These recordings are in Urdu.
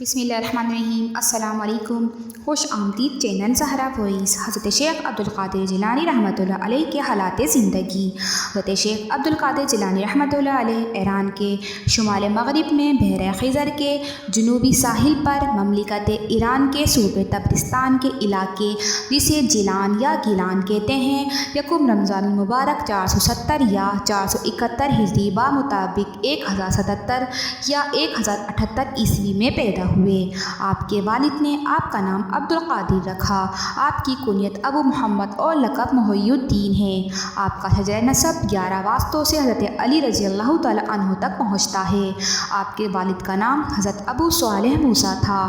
بسم اللہ الرحمن الرحیم۔ السلام علیکم۔ خوش آمدید چینل زہرا وائس۔ حضرت شیخ عبدالقادر جیلانی رحمۃ اللہ علیہ کے حالات زندگی۔ حضرت شیخ عبدالقادر جیلانی رحمۃ اللہ علیہ ایران کے شمال مغرب میں بحر خزر کے جنوبی ساحل پر مملکت ایران کے صوبے تبرستان کے علاقے جسے جیلان یا گیلان کہتے ہیں، یکم رمضان المبارک 470 یا 471 ہجری بمطابق 1077 یا 1078 عیسوی میں پیدا ہوئے۔ آپ کے والد نے آپ کا نام عبدالقادر رکھا۔ آپ کی کنیت ابو محمد اور لقب محی الدین ہے۔ آپ کا شجرہ نسب 11 واسطوں سے حضرت علی رضی اللہ تعالیٰ عنہ تک پہنچتا ہے۔ آپ کے والد کا نام حضرت ابو صالح موسیٰ تھا۔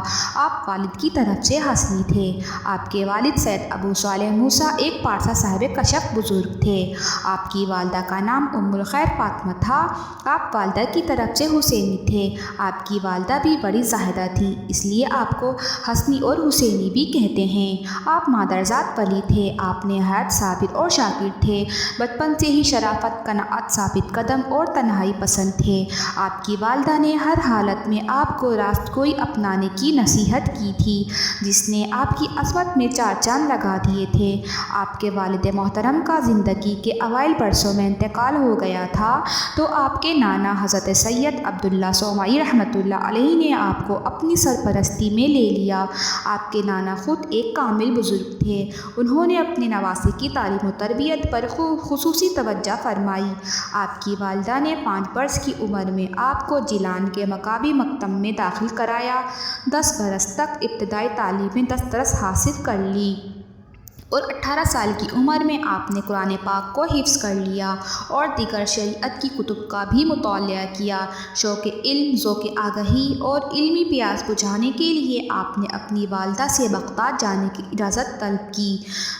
آپ والد کی طرف سے حسنی تھے۔ آپ کے والد سید ابو صالح موسیٰ ایک پارسا صاحب کشف بزرگ تھے۔ آپ کی والدہ کا نام ام الخیر فاطمہ تھا۔ آپ والدہ کی طرف سے حسینی تھے۔ آپ کی والدہ بھی بڑی زاہدہ تھی، اس لیے آپ کو حسنی اور حسینی بھی کہتے ہیں۔ آپ مادرزاد ولی تھے۔ آپ نہایت صابر اور شاکر تھے۔ بچپن سے ہی شرافت، قناعت، ثابت قدم اور تنہائی پسند تھے۔ آپ کی والدہ نے ہر حالت میں آپ کو راست گوئی اپنانے کی نصیحت کی تھی، جس نے آپ کی عصمت میں 4 چاند لگا دیے تھے۔ آپ کے والد محترم کا زندگی کے اوائل برسوں میں انتقال ہو گیا تھا تو آپ کے نانا حضرت سید عبداللہ سومائی رحمۃ اللہ علیہ نے آپ کو اپنی سرپرستی میں لے لیا۔ آپ کے نانا خود ایک کامل بزرگ تھے۔ انہوں نے اپنے نواسے کی تعلیم و تربیت پر خصوصی توجہ فرمائی۔ آپ کی والدہ نے 5 برس کی عمر میں آپ کو جیلان کے مکابی مکتب میں داخل کرایا۔ 10 برس تک ابتدائی تعلیم میں دسترس حاصل کر لی اور 18 سال کی عمر میں آپ نے قرآن پاک کو حفظ کر لیا اور دیگر شریعت کی کتب کا بھی مطالعہ کیا۔ شوق علم، ذوق آگاہی اور علمی پیاس بجھانے کے لیے آپ نے اپنی والدہ سے بغداد جانے کی اجازت طلب کی۔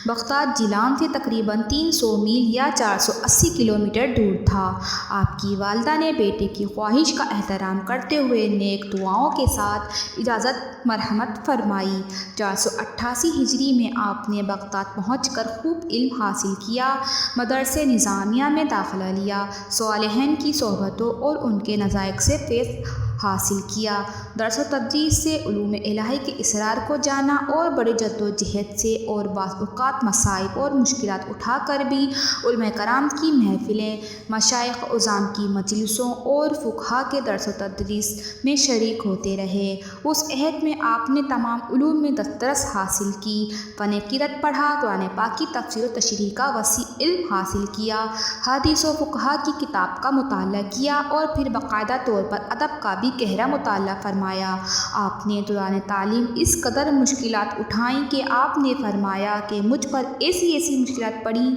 بغداد جیلان سے تقریباً 300 میل یا 480 کلومیٹر دور تھا۔ آپ کی والدہ نے بیٹے کی خواہش کا احترام کرتے ہوئے نیک دعاؤں کے ساتھ اجازت مرحمت فرمائی۔ 488 ہجری میں آپ نے بغداد پہنچ کر خوب علم حاصل کیا۔ مدرسہ نظامیہ میں داخلہ لیا، صالحین کی صحبتوں اور ان کے نزائق سے فیض حاصل کیا۔ درس و تدریس سے علوم الہی کے اسرار کو جانا اور بڑی جد و جہد سے اور بعض اوقات مصائب اور مشکلات اٹھا کر بھی علماء کرام کی محفلیں، مشائخ عظام کی مجلسوں اور فقہا کے درس و تدریس میں شریک ہوتے رہے۔ اس عہد میں آپ نے تمام علوم میں دسترس حاصل کی، فن قرأت پڑھا، قرآن پاک کی تفسیر و تشریح کا وسیع علم حاصل کیا، حدیث و فقہا کی کتاب کا مطالعہ کیا اور پھر باقاعدہ طور پر ادب کا بھی گہرا مطالعہ فرمایا۔ آپ نے دوران تعلیم اس قدر مشکلات اٹھائیں کہ آپ نے فرمایا کہ مجھ پر ایسی مشکلات پڑیں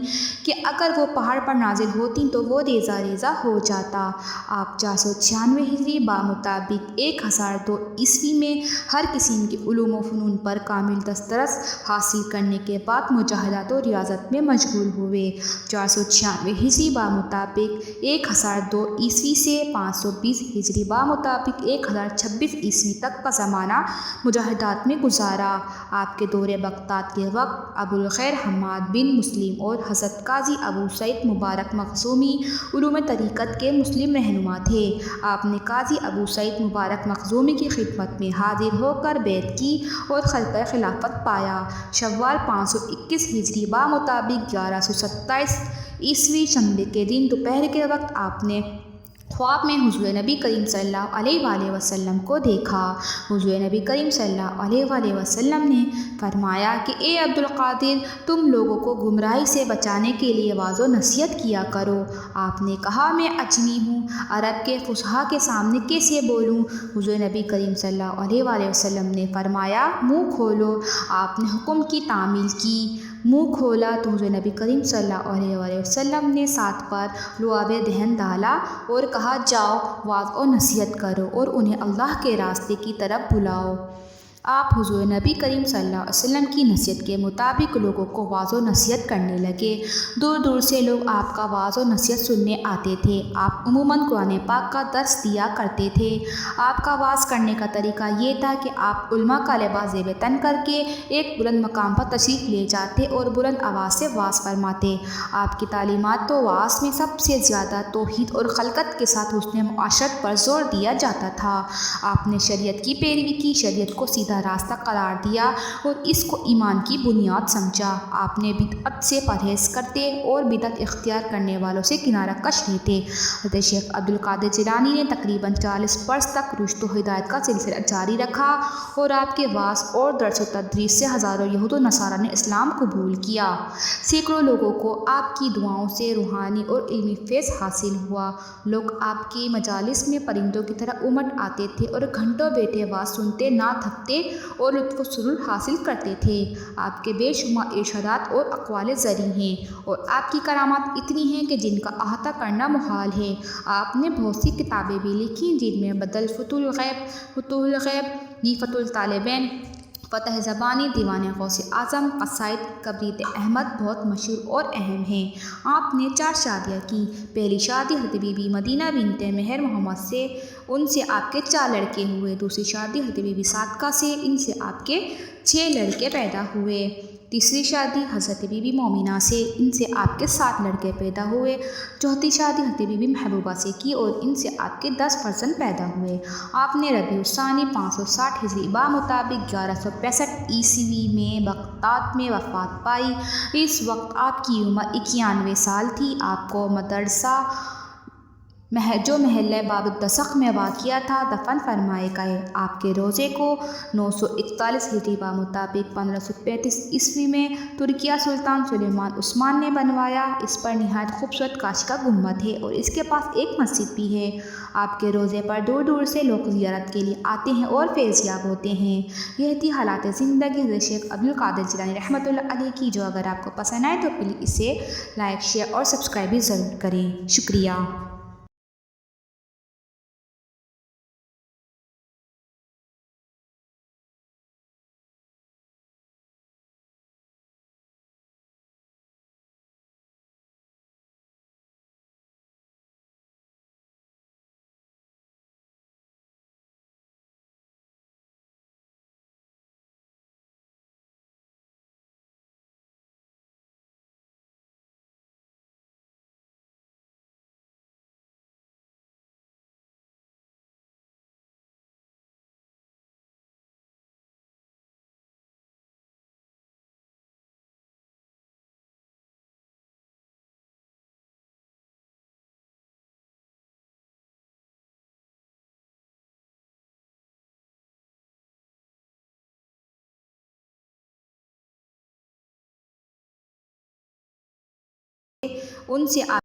کہ اگر وہ پہاڑ پر نازل ہوتیں تو وہ ریزہ ریزہ ہو جاتا۔ آپ 496 ہجری بمطابق 1002 عیسوی میں ہر قسم کے علوم و فنون پر کامل دسترس حاصل کرنے کے بعد مجاہدات و ریاضت میں مشغول ہوئے۔ 496 ہجری بمطابق 1002 عیسوی سے 520 ہجری بمطابق 1026 عیسوی تک کا زمانہ مجاہدات میں گزارا۔ آپ کے دور بغداد کے وقت ابو الخیر حماد بن مسلم اور حضرت قاضی ابو سعید مبارک مخزومی علوم طریقت کے مسلم رہنما تھے۔ آپ نے قاضی ابو سعید مبارک مخزومی کی خدمت میں حاضر ہو کر بیعت کی اور خلفۂ خلافت پایا۔ شوال 521 ہجری بمطابق 1127 عیسوی شنبے کے دن دوپہر کے وقت آپ نے خواب میں حضور نبی کریم صلی اللہ علیہ وآلہ وسلم کو دیکھا۔ حضور نبی کریم صلی اللہ علیہ وآلہ وسلم نے فرمایا کہ اے عبدالقادر، تم لوگوں کو گمراہی سے بچانے کے لیے واعظ و نصیحت کیا کرو۔ آپ نے کہا میں اجمی ہوں، عرب کے فصحاء کے سامنے کیسے بولوں؟ حضور نبی کریم صلی اللہ علیہ وآلہ وسلم نے فرمایا منہ کھولو۔ آپ نے حکم کی تعمیل کی، منہ کھولا تو حضور نبی کریم صلی اللہ علیہ وآلہ وسلم نے ساتھ پر لعاب دہن ڈالا اور کہا جاؤ واعظ و نصیحت کرو اور انہیں اللہ کے راستے کی طرف بلاؤ۔ آپ حضور نبی کریم صلی اللہ علیہ وسلم کی نصیحت کے مطابق لوگوں کو واعظ و نصیحت کرنے لگے۔ دور دور سے لوگ آپ کا واعظ و نصیحت سننے آتے تھے۔ آپ عموماً قرآن پاک کا درس دیا کرتے تھے۔ آپ کا واعظ کرنے کا طریقہ یہ تھا کہ آپ علماء کا لباس زیب تن کر کے ایک بلند مقام پر تشریف لے جاتے اور بلند آواز سے واعظ فرماتے۔ آپ کی تعلیمات و واعظ میں سب سے زیادہ توحید اور خلقت کے ساتھ حسن معاشرت پر زور دیا جاتا تھا۔ آپ نے شریعت کی پیروی کی، شریعت کو سیدھا راستہ قرار دیا اور اس کو ایمان کی بنیاد سمجھا۔ آپ نے بدعت سے پرہیز کرتے اور بدعت اختیار کرنے والوں سے کنارہ کش لیتے۔ حضرت شیخ عبدالقادر جیلانی نے تقریباً 40 برس تک رشد و ہدایت کا سلسلہ جاری رکھا اور آپ کے واعظ اور درس و تدریس سے ہزاروں یہود و نصارہ نے اسلام قبول کیا۔ سینکڑوں لوگوں کو آپ کی دعاؤں سے روحانی اور علمی فیض حاصل ہوا۔ لوگ آپ کی مجالس میں پرندوں کی طرح امٹ آتے تھے اور گھنٹوں بیٹھے واعظ سنتے نہ تھکتے اور لطف و سرور حاصل کرتے تھے۔ آپ کے بے شمار ارشادات اور اقوال زرعی ہیں اور آپ کی کرامات اتنی ہیں کہ جن کا احاطہ کرنا محال ہے۔ آپ نے بہت سی کتابیں بھی لکھیں جن میں بدل فتوح الغیب، غیفۃ الطالبین، فتح زبانی، دیوان غوث اعظم، قصائد کبریت احمد بہت مشہور اور اہم ہیں۔ آپ نے 4 شادیاں کیں۔ پہلی شادی حضرت بی بی مدینہ بنت مہر محمد سے، ان سے آپ کے 4 لڑکے ہوئے۔ دوسری شادی حضرت بی بی صادقہ سے، ان سے آپ کے 6 لڑکے پیدا ہوئے۔ تیسری شادی حضرت بی بی مومنہ سے، ان سے آپ کے 7 لڑکے پیدا ہوئے۔ چوتھی شادی حضرت بی بی محبوبہ سے کی اور ان سے آپ کے 10 فرزند پیدا ہوئے۔ آپ نے ربیع الثانی 560 ہجری بمطابق 1165 عیسوی میں بغداد میں وفات پائی۔ اس وقت آپ کی عمر 91 سال تھی۔ آپ کو مدرسہ جو محلہ باب الدسخ میں واقع تھا دفن فرمائے گئے۔ آپ کے روضے کو 941 ہجری بمطابق 1535 عیسوی میں ترکیہ سلطان سلیمان عثمان نے بنوایا۔ اس پر نہایت خوبصورت کاش کا گنبد ہے اور اس کے پاس ایک مسجد بھی ہے۔ آپ کے روضے پر دور دور سے لوگ زیارت کے لیے آتے ہیں اور فیض یاب ہوتے ہیں۔ یہ تھی حالات زندگی حضرت شیخ عبدالقادر جیلانی رحمۃ اللہ علیہ کی، جو اگر آپ کو پسند آئے تو پلیز اسے لائک، شیئر اور سبسکرائب بھی ضرور کریں۔ شکریہ۔ ان سے آپ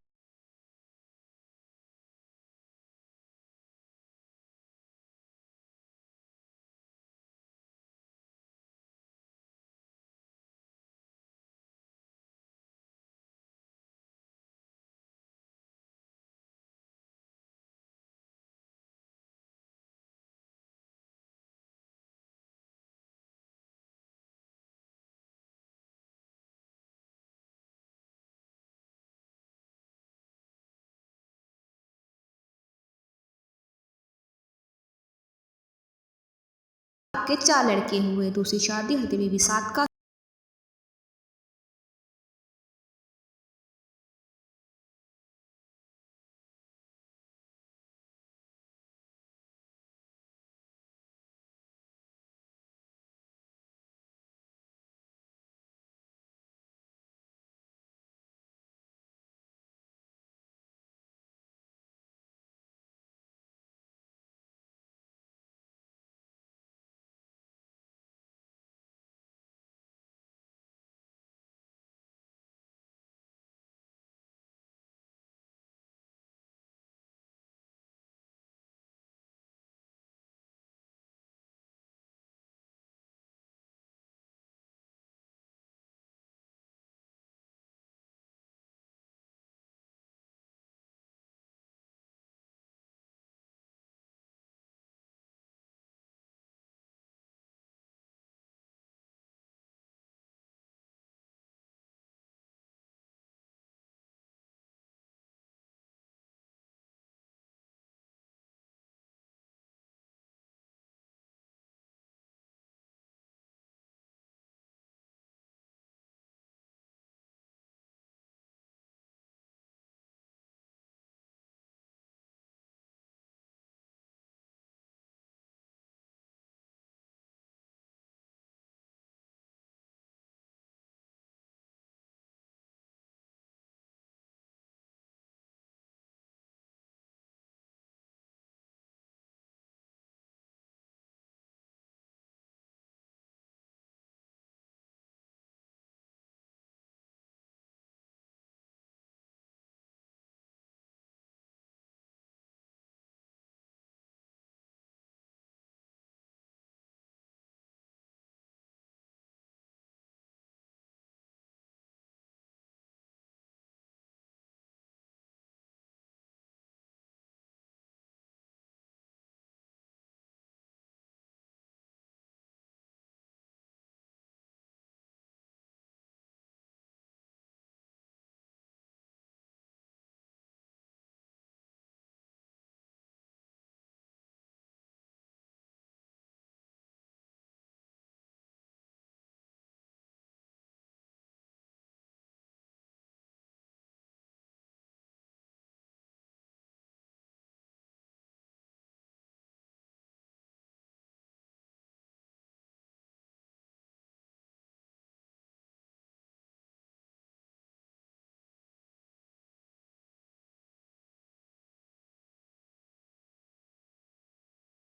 کے 4 لڑکے ہوئے۔ دوسری شادی حضرت بی بی صادقہ